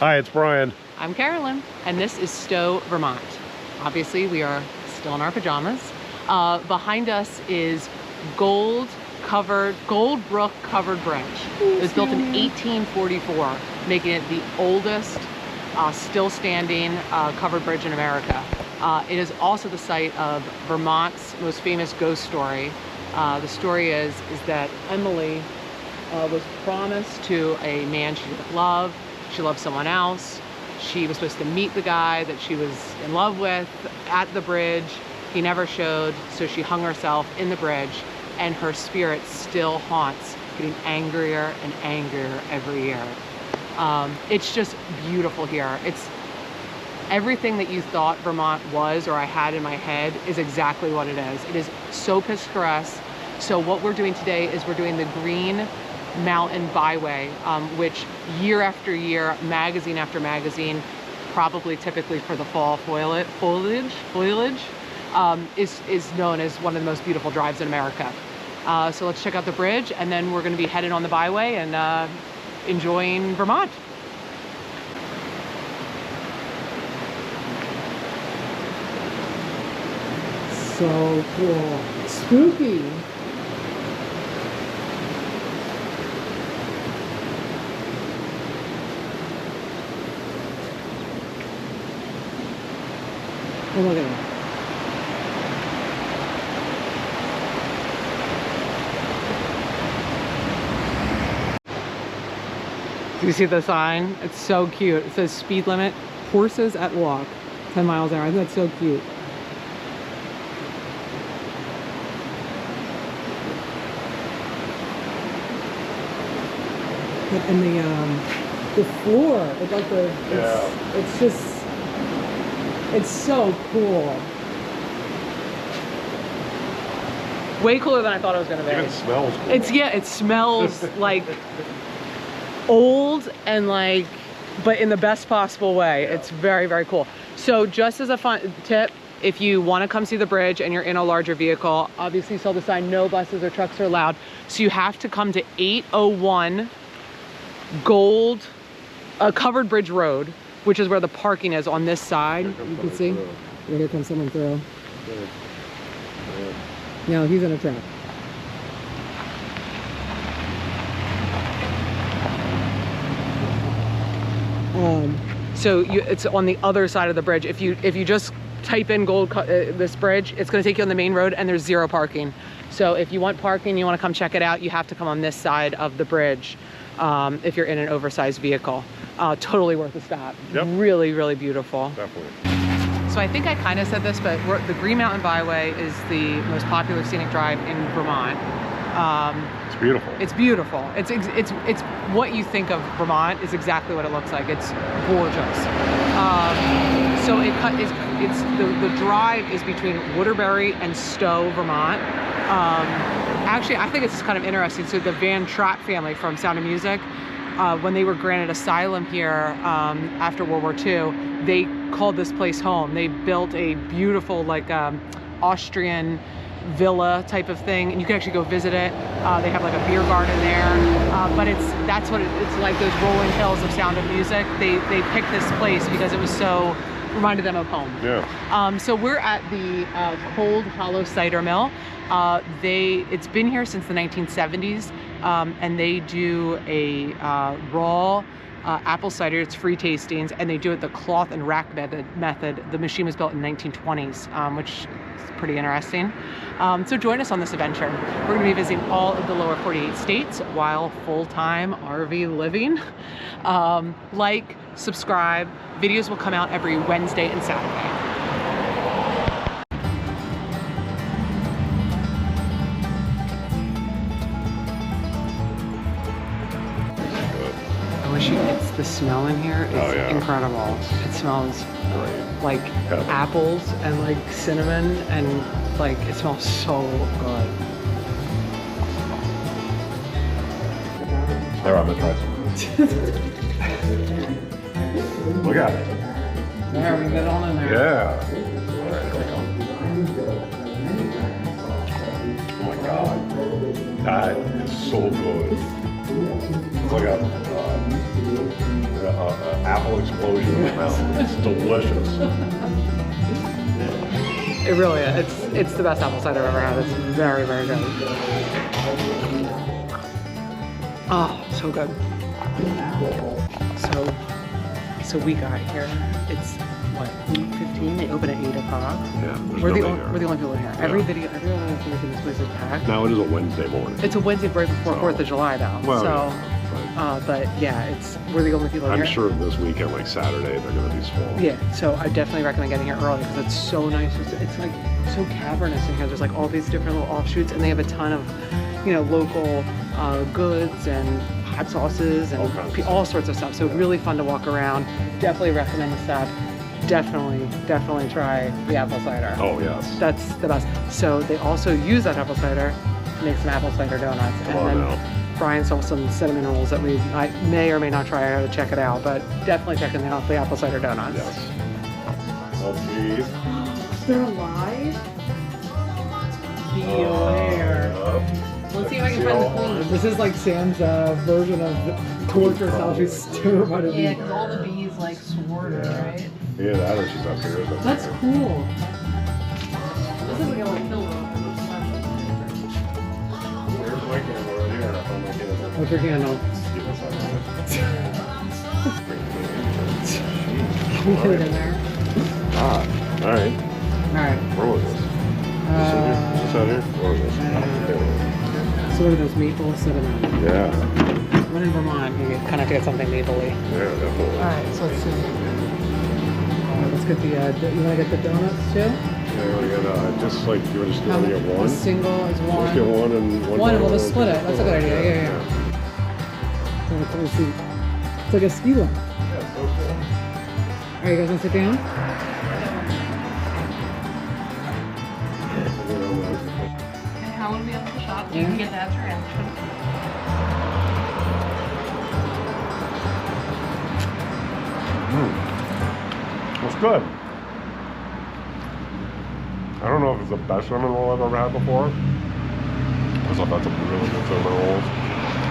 Hi, it's Brian. I'm Carolyn, and this is Stowe, Vermont. Obviously, we are still in our pajamas. Behind us is Gold Brook covered bridge. It was built in 1844, making it the oldest still standing covered bridge in America. It is also the site of Vermont's most famous ghost story. The story is that Emily was promised to a man she didn't love. She loved someone else. She was supposed to meet the guy that she was in love with at the bridge. He never showed, so she hung herself in the bridge, and her spirit still haunts, getting angrier and angrier every year. It's just beautiful here. It's everything that you thought Vermont was, or I had in my head, is exactly what it is. It is so picturesque. So what we're doing today is we're doing the Green Mountain Byway, which year after year, magazine after magazine, probably typically for the fall foliage, is known as one of the most beautiful drives in America. So let's check out the bridge, and then we're going to be heading on the byway and enjoying Vermont. So cool. Spooky. Oh, look at that. Do you see the sign? It's so cute. It says speed limit, horses at walk, 10 miles an hour. I think that's so cute. And the floor, it's like it's just, it's so cool. Way cooler than I thought it was gonna be. It even smells cool. It smells like old and like, but in the best possible way. Yeah. It's very, very cool. So just as a fun tip, if you want to come see the bridge and you're in a larger vehicle, obviously you saw the sign, no buses or trucks are allowed. So you have to come to 801 Covered Bridge Road, which is where the parking is on this side. You can see. Yeah, here comes someone through. No, he's in a trap. So it's on the other side of the bridge. If you just type in this bridge, it's going to take you on the main road, and there's zero parking. So if you want parking, you want to come check it out, you have to come on this side of the bridge. If you're in an oversized vehicle. Totally worth a stop. Yep. Really, really beautiful. Definitely. So I think I kind of said this, but the Green Mountain Byway is the most popular scenic drive in Vermont. It's beautiful. It's beautiful. It's what you think of Vermont is exactly what it looks like. It's gorgeous. So the drive is between Waterbury and Stowe, Vermont. Actually, I think it's kind of interesting. So the Trapp family from Sound of Music, when they were granted asylum here after World War II, they called this place home. They built a beautiful, like, Austrian villa type of thing, and you can actually go visit it. They have like a beer garden there, but that's what it's like, those rolling hills of Sound of Music. They picked this place because it was so reminded them of home. Yeah. So we're at the Cold Hallow Cider Mill. It's been here since the 1970s, and they do a raw apple cider. It's free tastings, and they do it the cloth and rack method. The machine was built in the 1920s, which is pretty interesting. So join us on this adventure. We're going to be visiting all of the lower 48 states while full-time RV living. Like, subscribe. Videos will come out every Wednesday and Saturday. It's the smell in here is incredible. It smells like apples and like cinnamon, and like it smells so good. Here, I'm gonna try some. Look at it. There, we can get on in there. Yeah. All right, here we go. Oh my God. That is so good. It's like a apple explosion in the mouth. It's delicious. It really is. It's the best apple cider I've ever had. It's very, very good. Oh, so good. So we got here. It's what, 8:15? They open at 8 o'clock. Yeah, We're the only people here. Yeah. Every other information in this place is packed. Now it is a Wednesday morning. It's a Wednesday right before 4th of July though. Well, so, yeah, but yeah, we're the only people here. I'm sure this weekend, like Saturday, they're going to be swamped. Yeah, so I definitely recommend getting here early because it's so nice. It's like so cavernous in here. There's like all these different little offshoots, and they have a ton of, local goods and hot sauces and all sorts of stuff. So really fun to walk around. Definitely recommend the stop. Definitely try the apple cider. Oh yes. That's the best. So they also use that apple cider to make some apple cider donuts. Brian saw some cinnamon rolls that I may or may not try. I gotta check it out, but definitely checking out the apple cider donuts. Yes. Oh geez. They're alive? Beware. Let's see if I can find the queen. This is like Sam's version of torture how she's terrified of bees. Yeah, because all the bees like swore her, right? Yeah, that or she's up here. That's cool. This is like a little pillow. Here's my camera right here. I found my camera. What's your candle? Can we put it in there? Alright. Alright. Where was this? Is this out here? Where was this? So what are those maple cinnamon? Yeah. When in Vermont, you kind of have to get something maple-y. Yeah, definitely. Alright, so let's see. Let's get the, you want to get the donuts too? Yeah, we got, just like, you were just going to get one? A single is one. Let's get one and one. One, and we'll just split it. That's a good idea, yeah. Let's see. It's like a ski lift. Yeah, so cool. Alright, you guys want to sit down? How would we have to shop? Yeah. You can get that reaction. It's good. I don't know if it's the best cinnamon roll I've ever had before. I thought that's a really good cinnamon roll.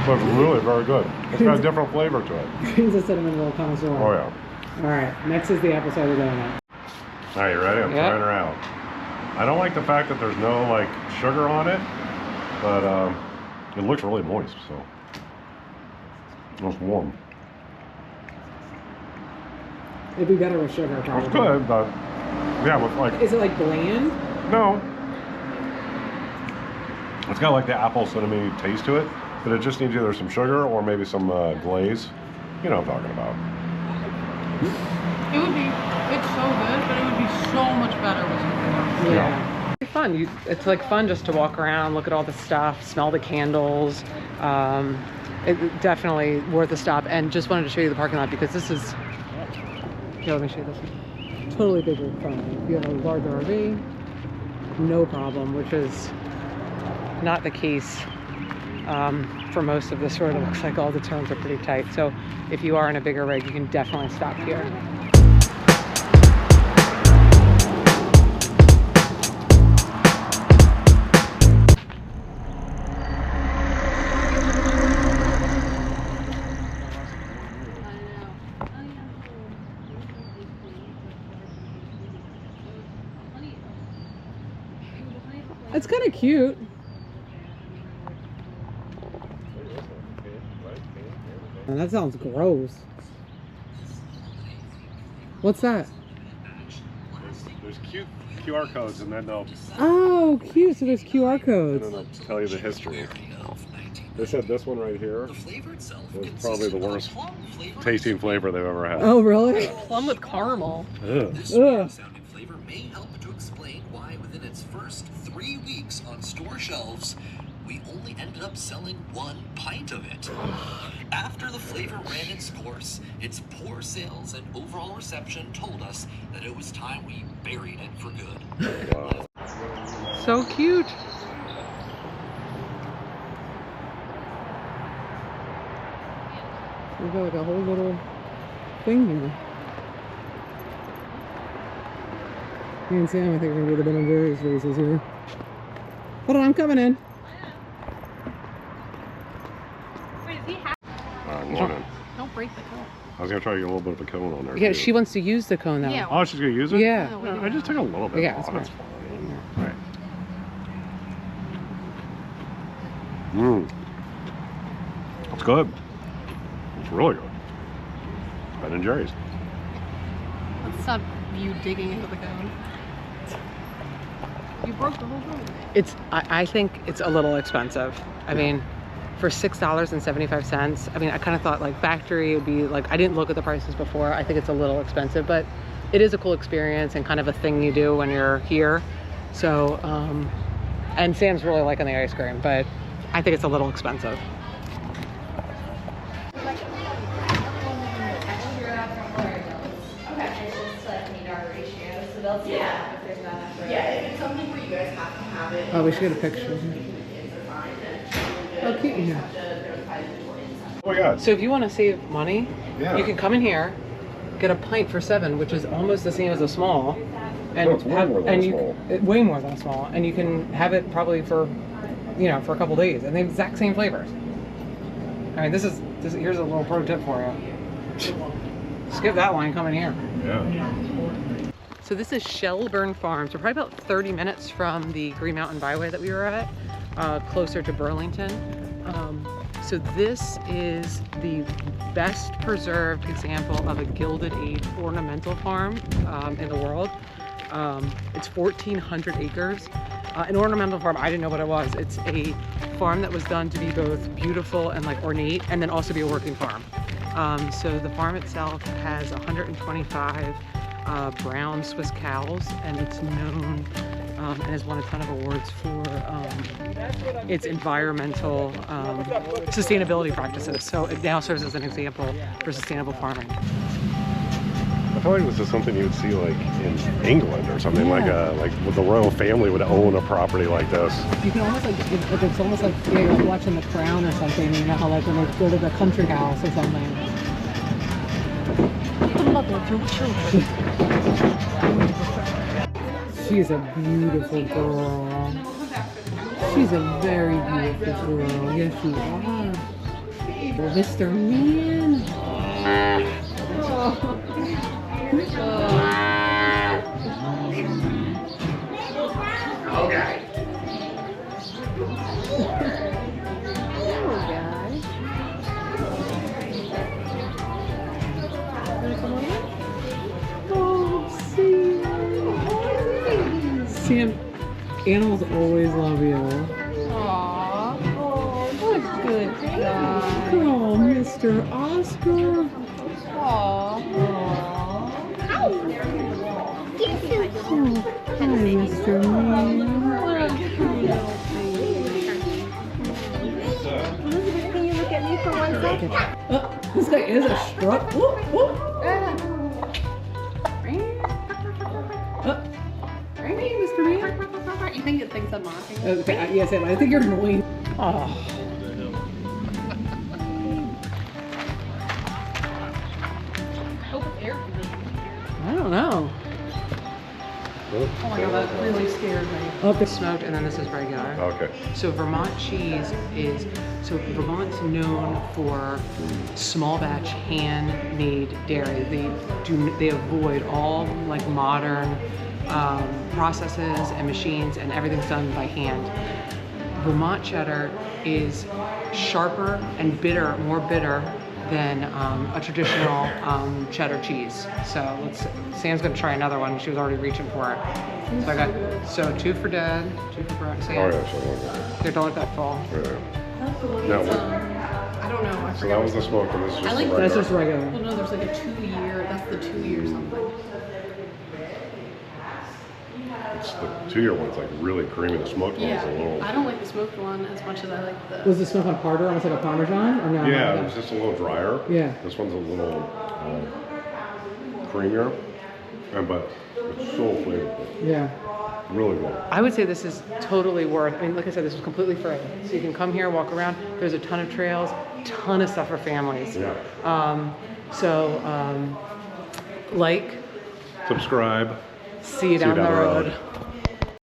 But it's really very good. It's got a different flavor to it. Here's a cinnamon roll connoisseur. Oh yeah. Alright, next is the apple cider donut. Alright, you ready? I'm trying her out. I don't like the fact that there's no like sugar on it, but it looks really moist, so it's warm. It'd be better with sugar, probably. It's good, but yeah, with like. Is it like bland? No. It's got like the apple cinnamon taste to it, but it just needs either some sugar or maybe some glaze. You know what I'm talking about. It would be, it's so good, but it would be so much better with some more. Yeah. It's fun. It's like fun just to walk around, look at all the stuff, smell the candles. Definitely worth a stop. And just wanted to show you the parking lot because this is, here, let me show you this one. Totally bigger fun. If you have a large RV, no problem, which is not the case for most of this road. It looks like all the turns are pretty tight. So if you are in a bigger rig, you can definitely stop here. It's kind of cute. That sounds gross. What's that? There's cute QR codes, and then they'll. Oh, cute. So there's QR codes. And then they'll tell you the history. They said this one right here was probably the worst tasting flavor they've ever had. Oh, really? Plum with caramel. Ugh. This sounding flavor may help to explain why within its first 3 weeks on store shelves, we only ended up selling 1 pint of it. After the flavor ran its course, its poor sales and overall reception told us that it was time we buried it for good. Wow. So cute. We've got like a whole little thing here. Me and Sam, I think we're gonna be the Ben and Jerry's races here. Hold on, I'm coming in. morning. Don't break the cone. I was gonna try to get a little bit of a cone on there. Yeah, too. she wants to use the cone though. Yeah. Oh, she's gonna use it? Yeah. No, I just took a little bit. Yeah, off. that's That's fine. Right. Mmm. It's good. It's really good. Ben and Jerry's. Let's stop you digging into the cone. You broke the whole cone. I think it's a little expensive. I mean, for $6.75, I mean, I kind of thought like factory would be like, I didn't look at the prices before. I think it's a little expensive, but it is a cool experience and kind of a thing you do when you're here. So, and Sam's really liking the ice cream, but I think it's a little expensive. Yeah, if it's something where you guys have to have it. Oh, we should get a picture. Oh, cute in here. Oh my God. So if you want to save money, Yeah. you can come in here, get a pint for $7, which is almost the same as a small, and No, it's way more than a small. way more than a small, and you can have it probably for, you know, for a couple days, and the exact same flavors. I mean, here's a little pro tip for you. Skip that line, come in here. Yeah. So this is Shelburne Farms. We're probably about 30 minutes from the Mountain Byway that we were at, closer to Burlington. So this is the best preserved example of a Gilded Age ornamental farm in the world. It's 1,400 acres. An ornamental farm, I didn't know what it was. It's a farm that was done to be both beautiful and like ornate, and then also be a working farm. So the farm itself has 125 brown Swiss cows, and it's known and has won a ton of awards for its environmental sustainability practices. So it now serves as an example for sustainable farming. I feel like this is something you would see like in England or something, like with the royal family would own a property like this. You can almost it's almost like you're like watching The Crown or something, you know, how like when they go to the country house or something. The mother of your children. She's a beautiful girl. She's a very beautiful girl. Yes, you are. Well, Mr. Man. Okay. Sam, animals always love you. Aww. Oh, what a good guy. Oh, Mr. Oscar. Aww. Hi, Mr. Man. Elizabeth, can you look at me for 1 second? This guy is a strut. Whoop, whoop. Hey, Mr. Man. You think it thinks I'm mocking? Okay, yes, I think you're annoying. Oh. I don't know. Oh my god, that really scared me. Oh, it's smoked, and then this is regular. Okay. So Vermont cheese is, Vermont's known for small batch handmade dairy. They avoid all like modern processes and machines, and everything's done by hand. Vermont cheddar is sharper and more bitter than a traditional cheddar cheese. So Sam's gonna try another one. She was already reaching for it. So 2 for Dad, 2 for Sam. Oh yeah, so Here, don't let that fall. no, I don't know. I so forget. that was the smoke, and this is just I like the That's regular. just regular. Well, no, there's like a 2-year. That's the 2-year something. It's the 2-year one's like really creamy. The smoked one's Yeah, a little. I don't like the smoked one as much as I like the. Was the smoke on harder, almost like a Parmesan, or no? Yeah, it's just a little drier. Yeah. This one's a little creamier, but it's so flavorful. Yeah. Really good. I would say this is totally worth, I mean, like I said, this was completely free. So you can come here, walk around. There's a ton of trails, ton of stuff for families. Yeah. Like, Subscribe. see you down the road.